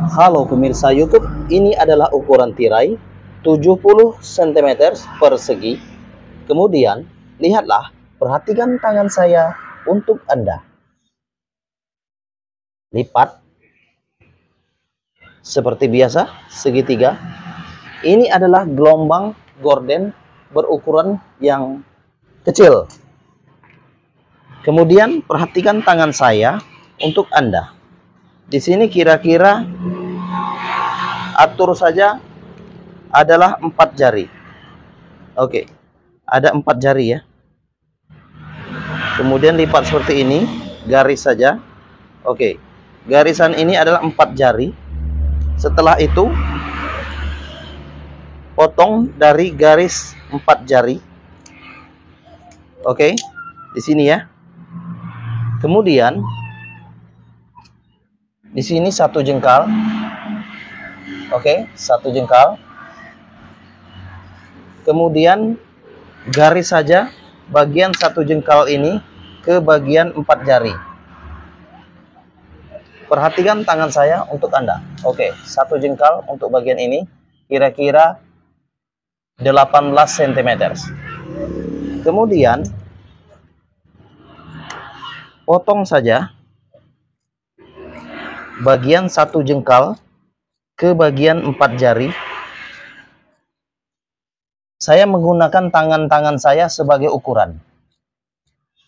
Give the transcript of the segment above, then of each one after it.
Halo pemirsa YouTube, ini adalah ukuran tirai 70 cm persegi. Kemudian, lihatlah, perhatikan tangan saya untuk Anda. Lipat seperti biasa, segitiga. Ini adalah gelombang gorden berukuran yang kecil. Kemudian, perhatikan tangan saya untuk Anda. Di sini kira-kira atur saja adalah 4 jari. Oke, ada 4 jari ya. Kemudian lipat seperti ini, garis saja. Oke, garisan ini adalah 4 jari. Setelah itu, potong dari garis 4 jari. Oke, di sini ya. Kemudian, di sini 1 jengkal. Oke, 1 jengkal. Kemudian garis saja bagian 1 jengkal ini ke bagian 4 jari. Perhatikan tangan saya untuk Anda. Oke, 1 jengkal untuk bagian ini kira-kira 18 cm. Kemudian potong saja bagian 1 jengkal ke bagian 4 jari. Saya menggunakan tangan-tangan saya sebagai ukuran.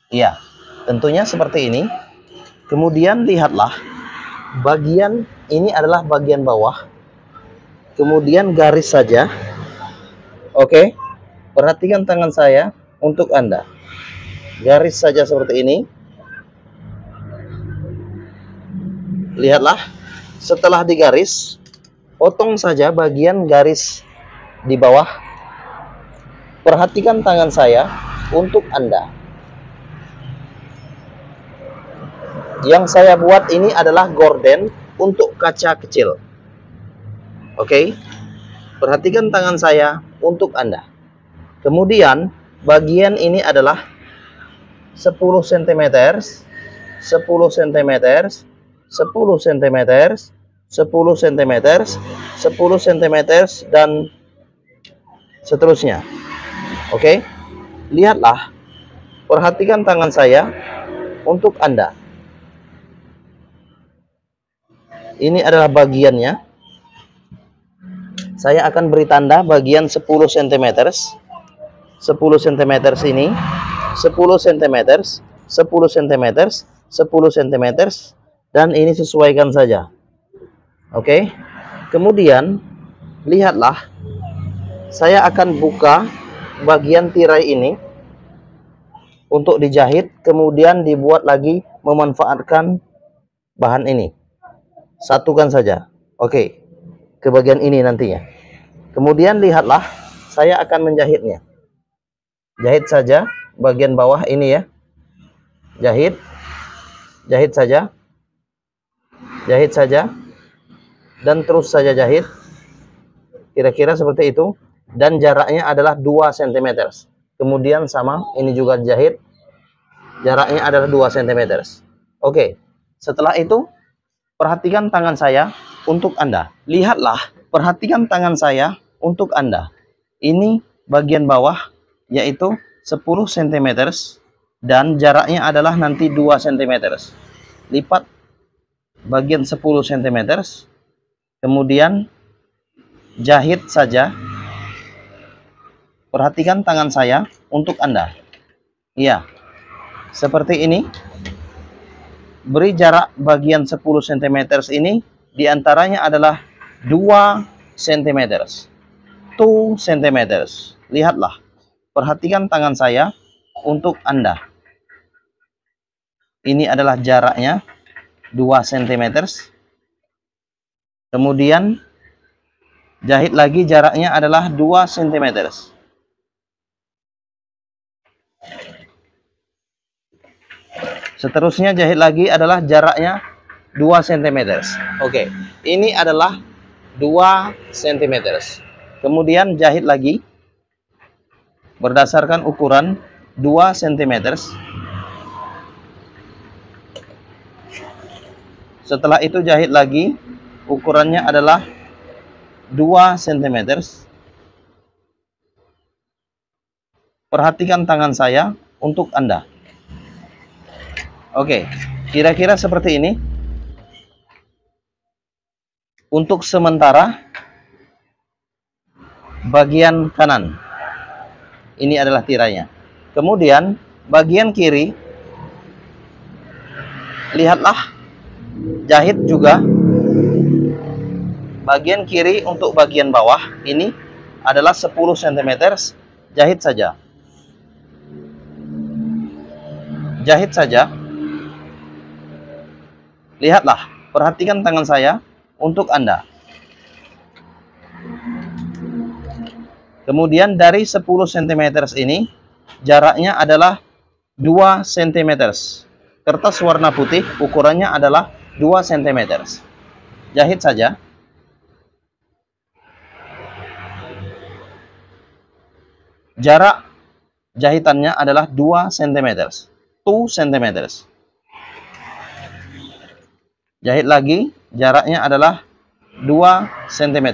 Ya, tentunya seperti ini. Kemudian lihatlah, bagian ini adalah bagian bawah. Kemudian garis saja. Oke, perhatikan tangan saya untuk Anda. Garis saja seperti ini. Lihatlah, setelah digaris, potong saja bagian garis di bawah. Perhatikan tangan saya untuk Anda. Yang saya buat ini adalah gorden untuk kaca kecil. Oke, perhatikan tangan saya untuk Anda. Kemudian bagian ini adalah 10 cm, 10 cm, 10 cm, 10 cm, 10 cm, dan seterusnya. Oke, lihatlah, perhatikan tangan saya untuk Anda. Ini adalah bagiannya. Saya akan beri tanda bagian 10 cm, 10 cm sini, 10 cm, 10 cm, 10 cm, dan ini sesuaikan saja. Oke, kemudian lihatlah, saya akan buka bagian tirai ini untuk dijahit, kemudian dibuat lagi memanfaatkan bahan ini. Satukan saja. Oke, ke bagian ini nantinya. Kemudian lihatlah, saya akan menjahitnya. Jahit saja bagian bawah ini ya. Jahit. Jahit saja. Jahit saja. Dan terus saja jahit. Kira-kira seperti itu. Dan jaraknya adalah 2 cm. Kemudian sama, ini juga jahit. Jaraknya adalah 2 cm. Oke, setelah itu perhatikan tangan saya untuk Anda. Lihatlah, perhatikan tangan saya untuk Anda. Ini bagian bawah, yaitu 10 cm. Dan jaraknya adalah nanti 2 cm. Lipat bagian 10 cm. Kemudian jahit saja. Perhatikan tangan saya untuk Anda. Iya, seperti ini. Beri jarak bagian 10 cm ini diantaranya adalah 2 cm. 2 cm. Lihatlah. Perhatikan tangan saya untuk Anda. Ini adalah jaraknya 2 cm. Kemudian jahit lagi, jaraknya adalah 2 cm. Seterusnya jahit lagi adalah jaraknya 2 cm. Oke, ini adalah 2 cm. Kemudian jahit lagi berdasarkan ukuran 2 cm. Setelah itu jahit lagi ukurannya adalah 2 cm. Perhatikan tangan saya untuk Anda. Oke, kira-kira seperti ini. Untuk sementara, bagian kanan ini adalah tirainya. Kemudian bagian kiri, lihatlah, jahit juga. Bagian kiri untuk bagian bawah ini adalah 10 cm. Jahit saja. Jahit saja. Lihatlah, perhatikan tangan saya untuk Anda. Kemudian dari 10 cm ini, jaraknya adalah 2 cm. Kertas warna putih ukurannya adalah 2 cm. Jahit saja. Jarak jahitannya adalah 2 cm. 2 cm. Jahit lagi, jaraknya adalah 2 cm.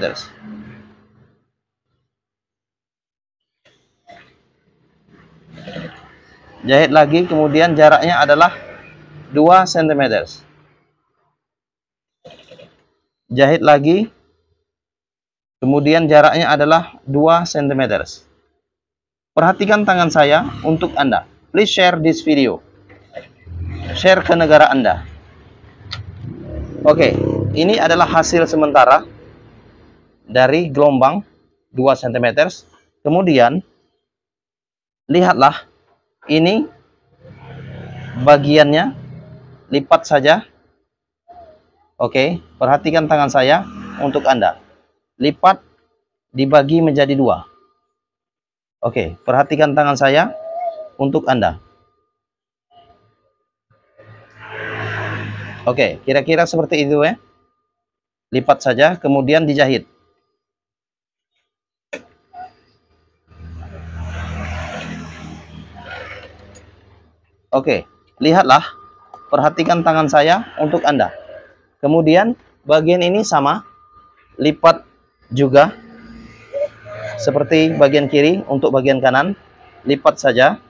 Jahit lagi, kemudian jaraknya adalah 2 cm. Jahit lagi, kemudian jaraknya adalah 2 cm. Perhatikan tangan saya untuk Anda. Please share this video. Share ke negara Anda. Oke, ini adalah hasil sementara dari gelombang 2 cm. Kemudian, lihatlah, ini bagiannya, lipat saja. Oke, perhatikan tangan saya untuk Anda. Lipat, dibagi menjadi 2. Oke, perhatikan tangan saya untuk Anda. Oke, kira-kira seperti itu ya. Lipat saja, kemudian dijahit. Oke, lihatlah, perhatikan tangan saya untuk Anda. Kemudian bagian ini sama, lipat juga seperti bagian kiri. Untuk bagian kanan, lipat saja.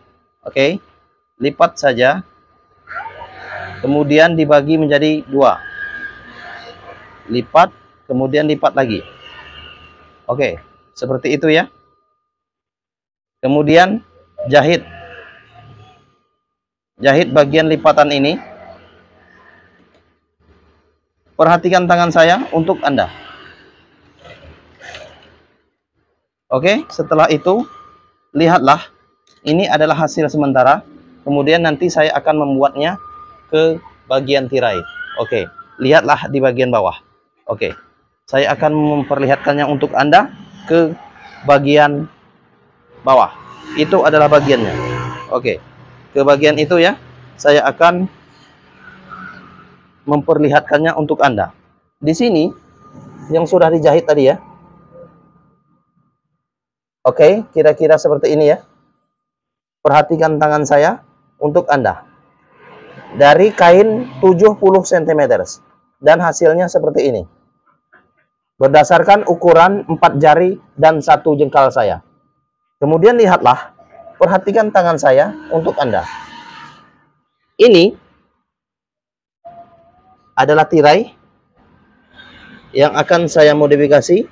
Oke, lipat saja. Kemudian dibagi menjadi 2. Lipat, kemudian lipat lagi. Oke, seperti itu ya. Kemudian jahit. Jahit bagian lipatan ini. Perhatikan tangan saya untuk Anda. Oke, setelah itu, lihatlah, ini adalah hasil sementara. Kemudian nanti saya akan membuatnya ke bagian tirai. Oke, lihatlah di bagian bawah. Oke, saya akan memperlihatkannya untuk Anda ke bagian bawah. Itu adalah bagiannya. Oke, ke bagian itu ya, saya akan memperlihatkannya untuk Anda. Di sini, yang sudah dijahit tadi ya. Oke, kira-kira seperti ini ya. Perhatikan tangan saya untuk Anda. Dari kain 70 cm. Dan hasilnya seperti ini. Berdasarkan ukuran 4 jari dan 1 jengkal saya. Kemudian lihatlah, perhatikan tangan saya untuk Anda. Ini adalah tirai yang akan saya modifikasi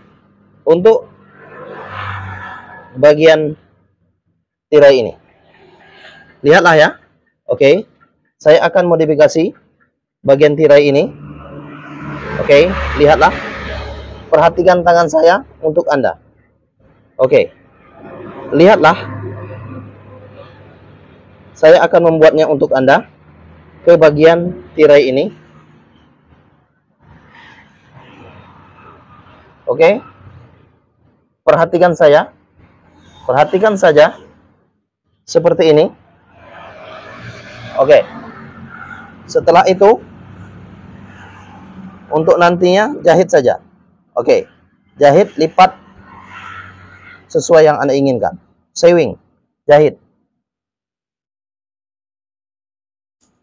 untuk bagian tirai ini. Lihatlah ya. Oke, saya akan modifikasi bagian tirai ini. Oke, lihatlah. Perhatikan tangan saya untuk Anda. Oke, lihatlah. Saya akan membuatnya untuk Anda ke bagian tirai ini. Oke, perhatikan saya. Perhatikan saja. Seperti ini. Oke. Setelah itu, untuk nantinya jahit saja. Oke. Jahit, lipat sesuai yang Anda inginkan. Sewing, jahit.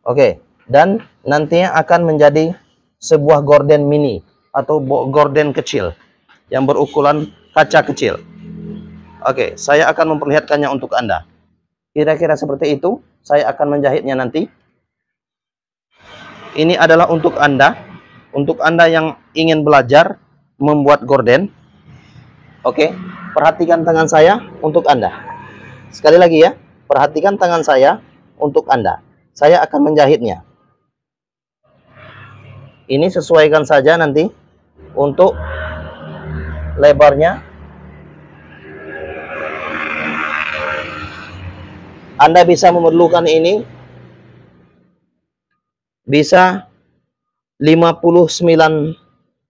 Oke. Dan nantinya akan menjadi sebuah gorden mini atau gorden kecil yang berukuran kaca kecil. Oke, saya akan memperlihatkannya untuk Anda. Kira-kira seperti itu. Saya akan menjahitnya nanti. Ini adalah untuk Anda yang ingin belajar membuat gorden. Oke, perhatikan tangan saya untuk Anda. Sekali lagi ya, perhatikan tangan saya untuk Anda. Saya akan menjahitnya. Ini sesuaikan saja nanti untuk lebarnya. Anda bisa memerlukan ini bisa 59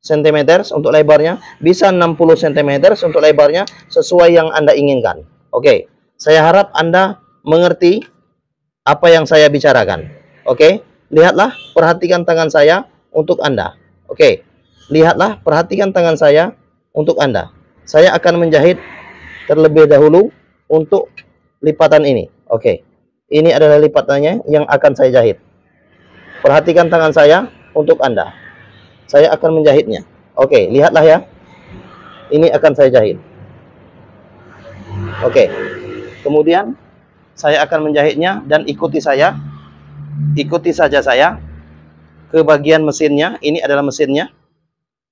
cm untuk lebarnya, bisa 60 cm untuk lebarnya, sesuai yang Anda inginkan. Oke, saya harap Anda mengerti apa yang saya bicarakan. Oke, lihatlah, perhatikan tangan saya untuk Anda. Oke, lihatlah, perhatikan tangan saya untuk Anda. Saya akan menjahit terlebih dahulu untuk lipatan ini. Oke, ini adalah lipatannya yang akan saya jahit. Perhatikan tangan saya untuk Anda. Saya akan menjahitnya. Oke, lihatlah ya. Ini akan saya jahit. Oke, kemudian saya akan menjahitnya dan ikuti saya. Ikuti saja saya ke bagian mesinnya. Ini adalah mesinnya.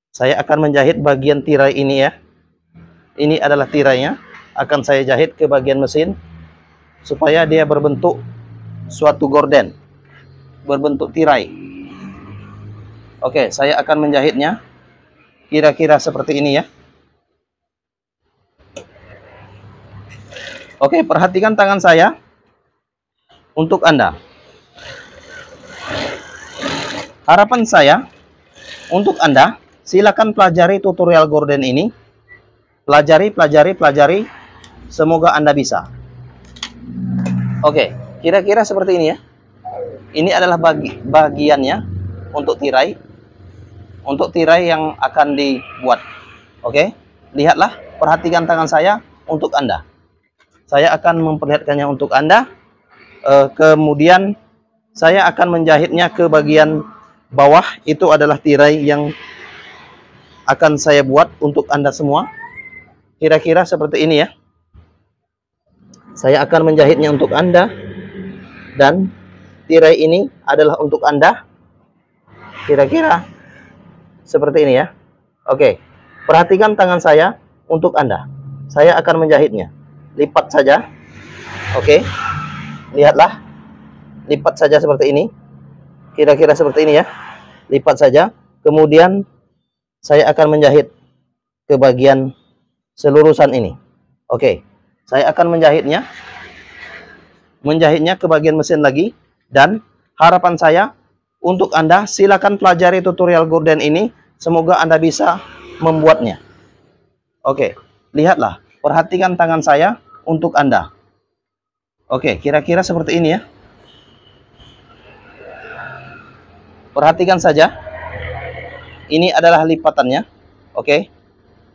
Saya akan menjahit bagian tirai ini ya. Ini adalah tirainya. Akan saya jahit ke bagian mesin supaya dia berbentuk suatu gorden, berbentuk tirai. Oke, saya akan menjahitnya kira-kira seperti ini ya. Oke, perhatikan tangan saya untuk Anda. Harapan saya untuk Anda, silakan pelajari tutorial gorden ini. Pelajari. Semoga Anda bisa. Oke, kira-kira seperti ini ya. Ini adalah bagiannya untuk tirai. Untuk tirai yang akan dibuat. Oke, lihatlah, perhatikan tangan saya untuk Anda. Saya akan memperlihatkannya untuk Anda. Kemudian saya akan menjahitnya ke bagian bawah. Itu adalah tirai yang akan saya buat untuk Anda semua. Kira-kira seperti ini ya. Saya akan menjahitnya untuk Anda. Dan tirai ini adalah untuk Anda. Kira-kira seperti ini ya. Oke, perhatikan tangan saya untuk Anda. Saya akan menjahitnya. Lipat saja. Oke, lihatlah. Lipat saja seperti ini. Kira-kira seperti ini ya. Lipat saja. Kemudian saya akan menjahit ke bagian selurusan ini. Oke, saya akan menjahitnya ke bagian mesin lagi. Dan harapan saya untuk Anda, silakan pelajari tutorial gorden ini. Semoga Anda bisa membuatnya. Oke, lihatlah, perhatikan tangan saya untuk Anda. Oke, kira-kira seperti ini ya. Perhatikan saja. Ini adalah lipatannya. Oke,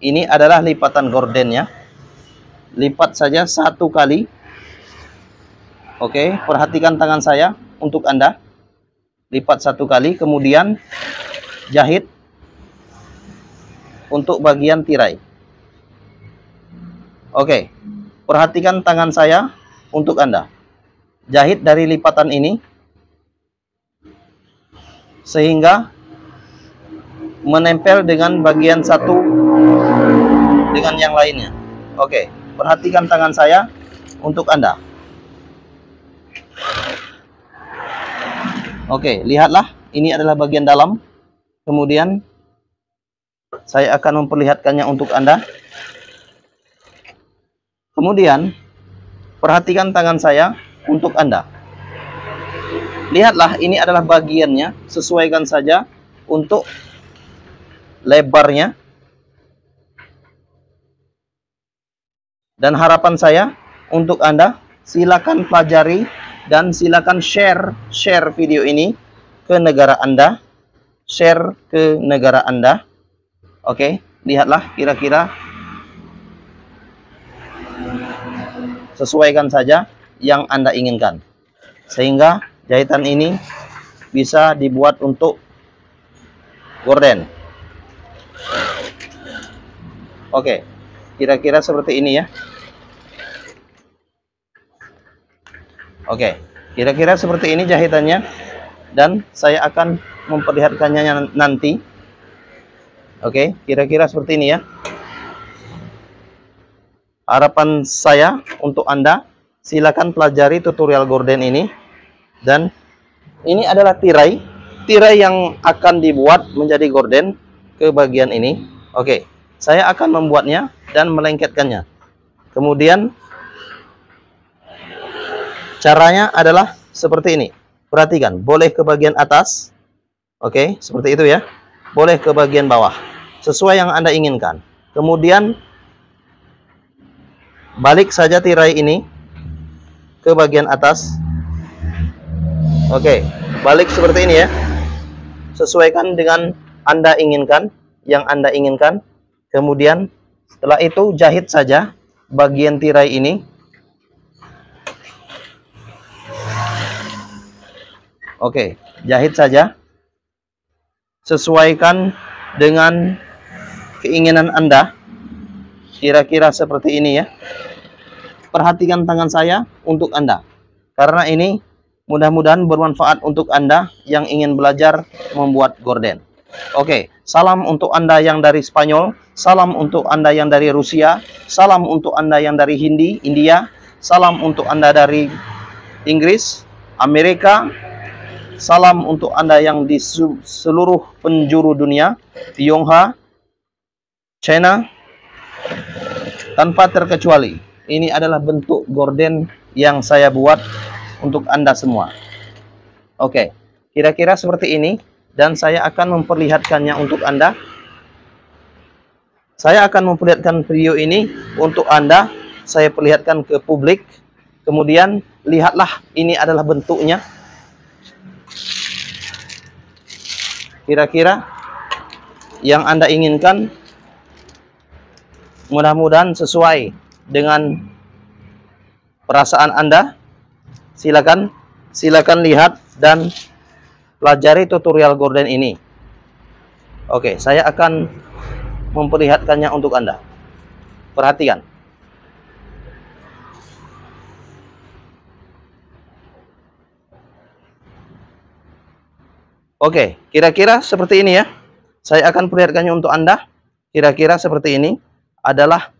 ini adalah lipatan gordennya. Lipat saja satu kali. Oke, perhatikan tangan saya untuk Anda. Lipat satu kali, kemudian jahit untuk bagian tirai. Oke, perhatikan tangan saya untuk Anda. Jahit dari lipatan ini sehingga menempel dengan bagian satu dengan yang lainnya. Oke, perhatikan tangan saya untuk Anda. Oke, lihatlah, ini adalah bagian dalam. Kemudian saya akan memperlihatkannya untuk Anda. Kemudian perhatikan tangan saya untuk Anda. Lihatlah, ini adalah bagiannya. Sesuaikan saja untuk lebarnya. Dan harapan saya untuk Anda, silakan pelajari dan silakan share video ini ke negara Anda. Share ke negara Anda. Oke, lihatlah, kira-kira sesuaikan saja yang Anda inginkan. Sehingga jahitan ini bisa dibuat untuk gorden. Oke, kira-kira seperti ini ya. Oke, kira-kira seperti ini jahitannya, dan saya akan memperlihatkannya nanti. Oke, kira-kira seperti ini ya. Harapan saya untuk Anda, silakan pelajari tutorial gorden ini. Dan ini adalah tirai yang akan dibuat menjadi gorden ke bagian ini. Oke, saya akan membuatnya dan melengketkannya. Kemudian caranya adalah seperti ini. Perhatikan, boleh ke bagian atas. Oke, seperti itu ya. Boleh ke bagian bawah, sesuai yang Anda inginkan. Kemudian balik saja tirai ini ke bagian atas. Oke, balik seperti ini ya. Sesuaikan dengan Anda inginkan, yang Anda inginkan. Kemudian setelah itu jahit saja bagian tirai ini. Oke, jahit saja. Sesuaikan dengan keinginan Anda. Kira-kira seperti ini ya. Perhatikan tangan saya untuk Anda, karena ini mudah-mudahan bermanfaat untuk Anda yang ingin belajar membuat gorden. Oke, salam untuk Anda yang dari Spanyol, salam untuk Anda yang dari Rusia, salam untuk Anda yang dari India, salam untuk Anda dari Inggris, Amerika, salam untuk Anda yang di seluruh penjuru dunia, Tionghoa, China, tanpa terkecuali. Ini adalah bentuk gorden yang saya buat untuk Anda semua. Oke, kira-kira seperti ini, dan saya akan memperlihatkannya untuk Anda. Saya akan memperlihatkan video ini untuk Anda. Saya perlihatkan ke publik. Kemudian lihatlah, ini adalah bentuknya. Kira-kira yang Anda inginkan. Mudah-mudahan sesuai dengan perasaan Anda. Silakan lihat dan pelajari tutorial gorden ini. Oke, saya akan memperlihatkannya untuk Anda. Perhatikan. Oke, kira-kira seperti ini ya. Saya akan perlihatkannya untuk Anda. Kira-kira seperti ini adalah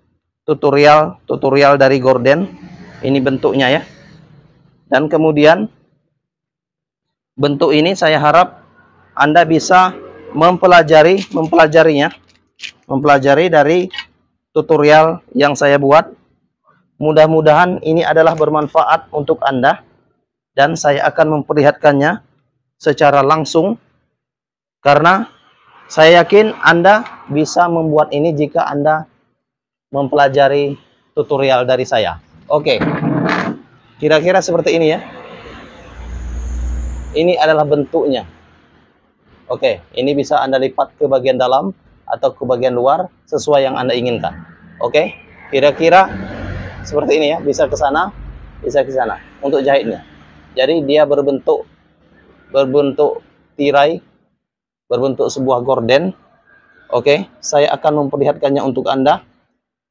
tutorial dari gorden. Ini bentuknya ya. Dan kemudian bentuk ini saya harap Anda bisa mempelajarinya dari tutorial yang saya buat. Mudah-mudahan ini adalah bermanfaat untuk Anda, dan saya akan memperlihatkannya secara langsung, karena saya yakin Anda bisa membuat ini jika Anda mempelajari tutorial dari saya. Oke, kira-kira seperti ini ya. Ini adalah bentuknya. Oke, ini bisa Anda lipat ke bagian dalam atau ke bagian luar sesuai yang Anda inginkan. Oke, kira-kira seperti ini ya. Bisa ke sana, bisa ke sana untuk jahitnya. Jadi dia berbentuk tirai, berbentuk sebuah gorden. Oke, saya akan memperlihatkannya untuk Anda.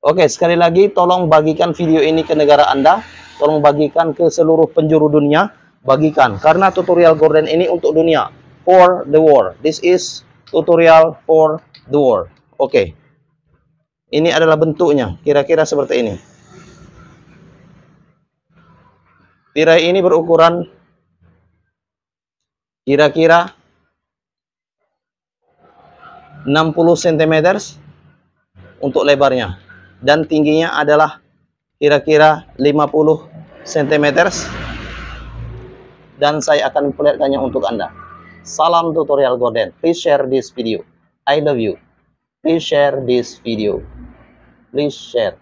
Oke, sekali lagi tolong bagikan video ini ke negara Anda. Tolong bagikan ke seluruh penjuru dunia. Bagikan, karena tutorial gorden ini untuk dunia. For the world. This is tutorial for the world. Oke. Ini adalah bentuknya. Kira-kira seperti ini. Tirai ini berukuran kira-kira 60 cm untuk lebarnya. Dan tingginya adalah kira-kira 50 cm. Dan saya akan memperlihatkannya untuk Anda. Salam tutorial gorden. Please share this video. I love you. Please share this video. Please share.